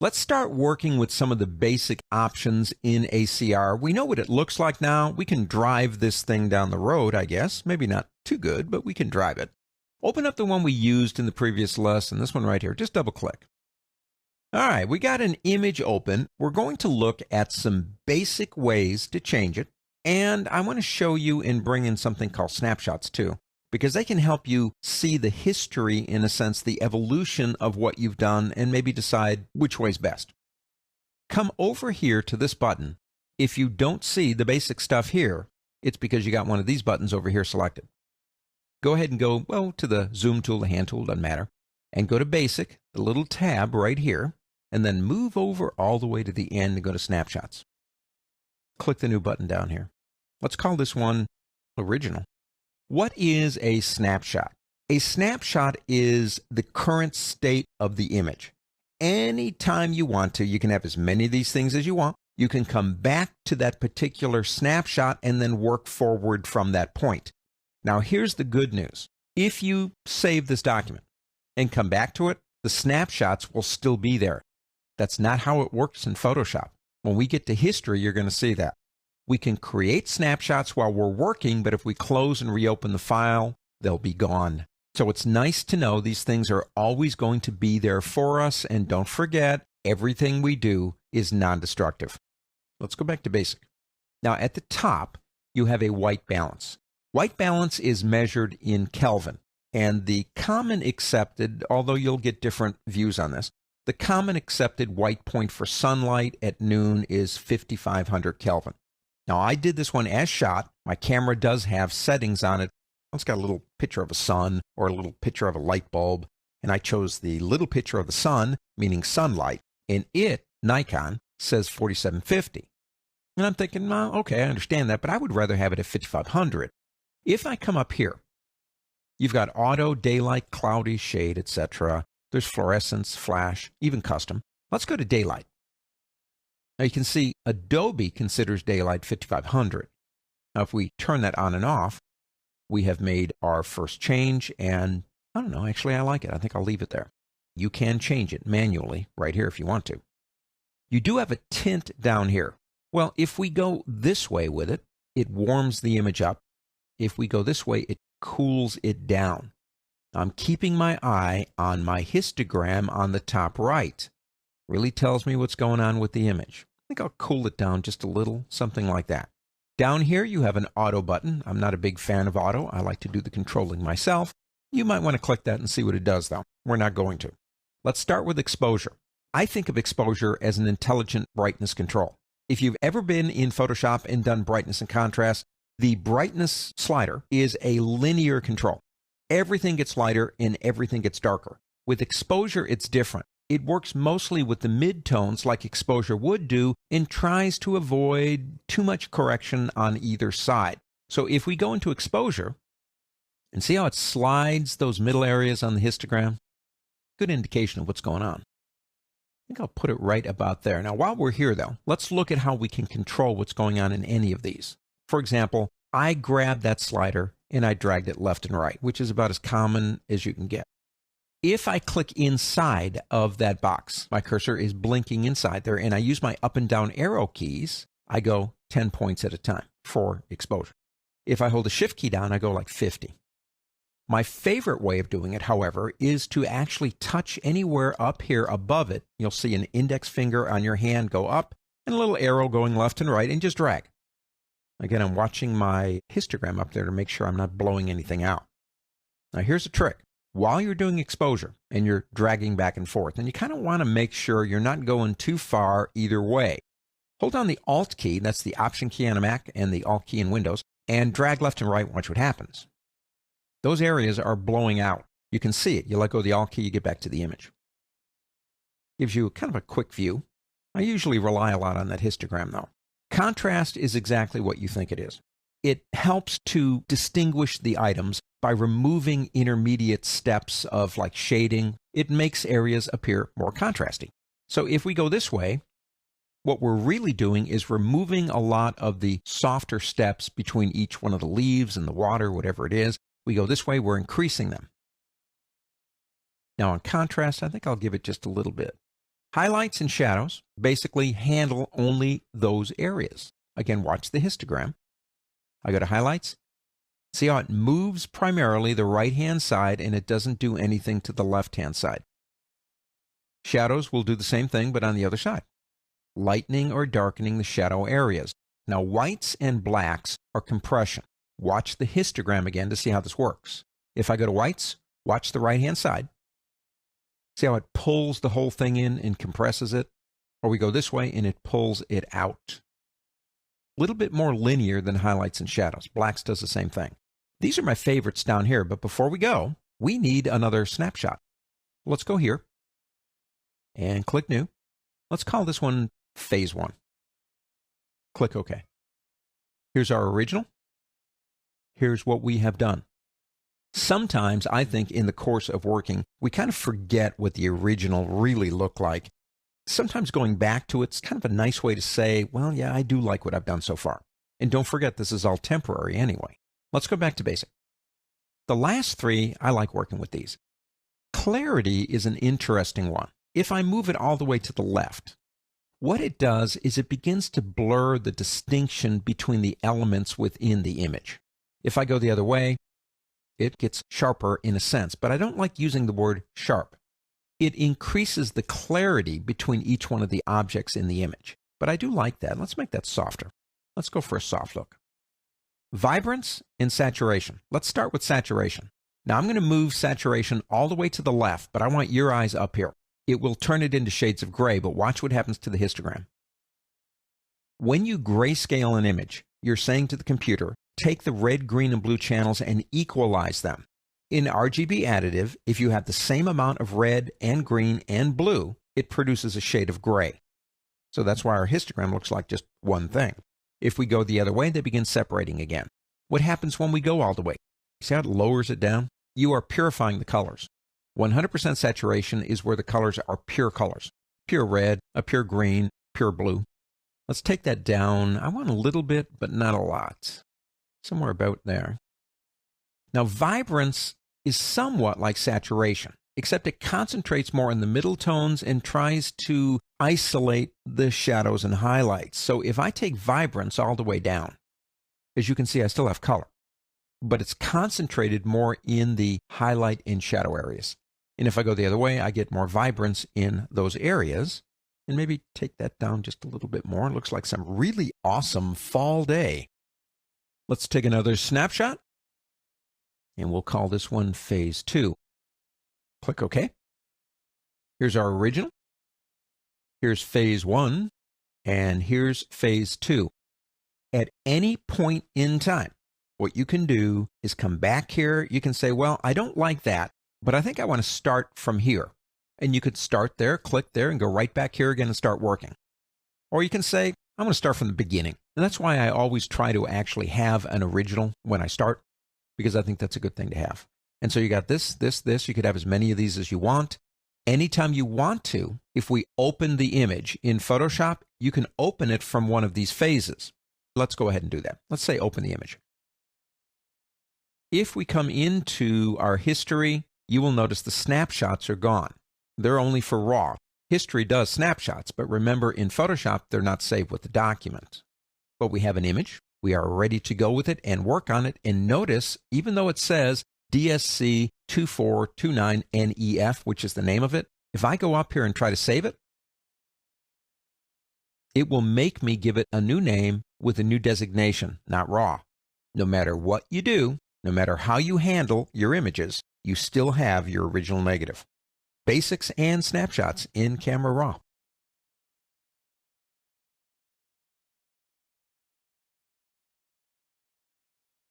Let's start working with some of the basic options in ACR. We know what it looks like now. We can drive this thing down the road, I guess. Maybe not too good, but we can drive it. Open up the one we used in the previous lesson, this one right here. Just double click. All right, we got an image open. We're going to look at some basic ways to change it. And I want to show you and bring in something called snapshots too, because they can help you see the history, in a sense, the evolution of what you've done and maybe decide which way's best. Come over here to this button. If you don't see the basic stuff here, it's because you got one of these buttons over here selected. Go ahead and go, well, to the zoom tool, the hand tool, doesn't matter, and go to Basic, the little tab right here, and then move over all the way to the end and go to Snapshots. Click the new button down here. Let's call this one Original. What is a snapshot? A snapshot is the current state of the image. Anytime you want to, you can have as many of these things as you want. You can come back to that particular snapshot and then work forward from that point. Now, here's the good news. If you save this document and come back to it, the snapshots will still be there. That's not how it works in Photoshop. When we get to history, you're going to see that. We can create snapshots while we're working, but if we close and reopen the file, they'll be gone. So it's nice to know these things are always going to be there for us. And don't forget, everything we do is non-destructive. Let's go back to Basic. Now at the top, you have a white balance. White balance is measured in Kelvin. And the common accepted, although you'll get different views on this, the common accepted white point for sunlight at noon is 5,500 Kelvin. Now, I did this one as shot. My camera does have settings on it. It's got a little picture of a sun or a little picture of a light bulb. And I chose the little picture of the sun, meaning sunlight. And it, Nikon, says 4750. And I'm thinking, well, okay, I understand that, but I would rather have it at 5,500. If I come up here, you've got auto, daylight, cloudy, shade, etc. There's fluorescence, flash, even custom. Let's go to daylight. Now you can see Adobe considers daylight 5,500. Now if we turn that on and off, we have made our first change, and I don't know, actually I like it. I think I'll leave it there. You can change it manually right here if you want to. You do have a tint down here. Well, if we go this way with it, it warms the image up. If we go this way, it cools it down. I'm keeping my eye on my histogram on the top right. Really tells me what's going on with the image. I think I'll cool it down just a little, something like that. Down here you have an auto button. I'm not a big fan of auto. I like to do the controlling myself. You might want to click that and see what it does though. We're not going to. Let's start with exposure. I think of exposure as an intelligent brightness control. If you've ever been in Photoshop and done brightness and contrast, the brightness slider is a linear control. Everything gets lighter and everything gets darker. With exposure, it's different. It works mostly with the midtones like exposure would do and tries to avoid too much correction on either side. So if we go into exposure and see how it slides those middle areas on the histogram, good indication of what's going on. I think I'll put it right about there. Now while we're here though, let's look at how we can control what's going on in any of these. For example, I grabbed that slider and I dragged it left and right, which is about as common as you can get. If I click inside of that box, my cursor is blinking inside there, and I use my up and down arrow keys, I go 10 points at a time for exposure. If I hold the shift key down, I go like 50. My favorite way of doing it, however, is to actually touch anywhere up here above it. You'll see an index finger on your hand go up and a little arrow going left and right, and just drag. Again, I'm watching my histogram up there to make sure I'm not blowing anything out. Now here's a trick. While you're doing exposure and you're dragging back and forth, and you kind of want to make sure you're not going too far either way, hold down the Alt key, that's the Option key on a Mac and the Alt key in Windows, and drag left and right, watch what happens. Those areas are blowing out. You can see it. You let go of the Alt key, you get back to the image. Gives you kind of a quick view. I usually rely a lot on that histogram though. Contrast is exactly what you think it is. It helps to distinguish the items by removing intermediate steps of like shading. It makes areas appear more contrasty. So if we go this way, what we're really doing is removing a lot of the softer steps between each one of the leaves and the water, whatever it is. We go this way, we're increasing them. Now on contrast, I think I'll give it just a little bit Highlights and shadows basically handle only those areas. Again, watch the histogram. I go to highlights. See how it moves primarily the right-hand side and it doesn't do anything to the left-hand side. Shadows will do the same thing, but on the other side. Lightening or darkening the shadow areas. Now, whites and blacks are compression. Watch the histogram again to see how this works. If I go to whites, watch the right-hand side. See how it pulls the whole thing in and compresses it? Or we go this way and it pulls it out. A little bit more linear than highlights and shadows. Blacks does the same thing. These are my favorites down here, but before we go, we need another snapshot. Let's go here and click New. Let's call this one Phase 1. Click OK. Here's our original. Here's what we have done. Sometimes I think in the course of working, we kind of forget what the original really looked like. Sometimes going back to it's kind of a nice way to say, well, yeah, I do like what I've done so far. And don't forget, this is all temporary anyway. Let's go back to basic. The last three, I like working with these. Clarity is an interesting one. If I move it all the way to the left, what it does is it begins to blur the distinction between the elements within the image. If I go the other way, it gets sharper in a sense, but I don't like using the word sharp. It increases the clarity between each one of the objects in the image. But I do like that. Let's make that softer. Let's go for a soft look. Vibrance and saturation. Let's start with saturation. Now I'm going to move saturation all the way to the left, but I want your eyes up here. It will turn it into shades of gray, but watch what happens to the histogram. When you grayscale an image, you're saying to the computer, take the red, green, and blue channels and equalize them. In RGB additive, if you have the same amount of red and green and blue, it produces a shade of gray. So that's why our histogram looks like just one thing. If we go the other way, they begin separating again. What happens when we go all the way? See how it lowers it down? You are purifying the colors. 100% saturation is where the colors are pure colors. Pure red, a pure green, pure blue. Let's take that down. I want a little bit, but not a lot. Somewhere about there. Now, vibrance is somewhat like saturation, except it concentrates more in the middle tones and tries to isolate the shadows and highlights. So if I take vibrance all the way down, as you can see, I still have color, but it's concentrated more in the highlight and shadow areas. And if I go the other way, I get more vibrance in those areas. And maybe take that down just a little bit more. It looks like some really awesome fall day. Let's take another snapshot. And we'll call this one Phase 2. Click OK. Here's our original. Here's Phase 1. And here's Phase 2. At any point in time, what you can do is come back here. You can say, well, I don't like that, but I think I want to start from here. And you could start there, click there, and go right back here again and start working. Or you can say, I'm going to start from the beginning. And that's why I always try to actually have an original when I start, because I think that's a good thing to have. And so you got this. You could have as many of these as you want. Anytime you want to, if we open the image in Photoshop, you can open it from one of these phases. Let's go ahead and do that. Let's say open the image. If we come into our history, you will notice the snapshots are gone. They're only for raw. History does snapshots, but remember in Photoshop, they're not saved with the document. But we have an image. We are ready to go with it and work on it. And notice, even though it says DSC 2429NEF, which is the name of it, if I go up here and try to save it, it will make me give it a new name with a new designation, not raw. No matter what you do, no matter how you handle your images, you still have your original negative. Basics and snapshots in Camera Raw.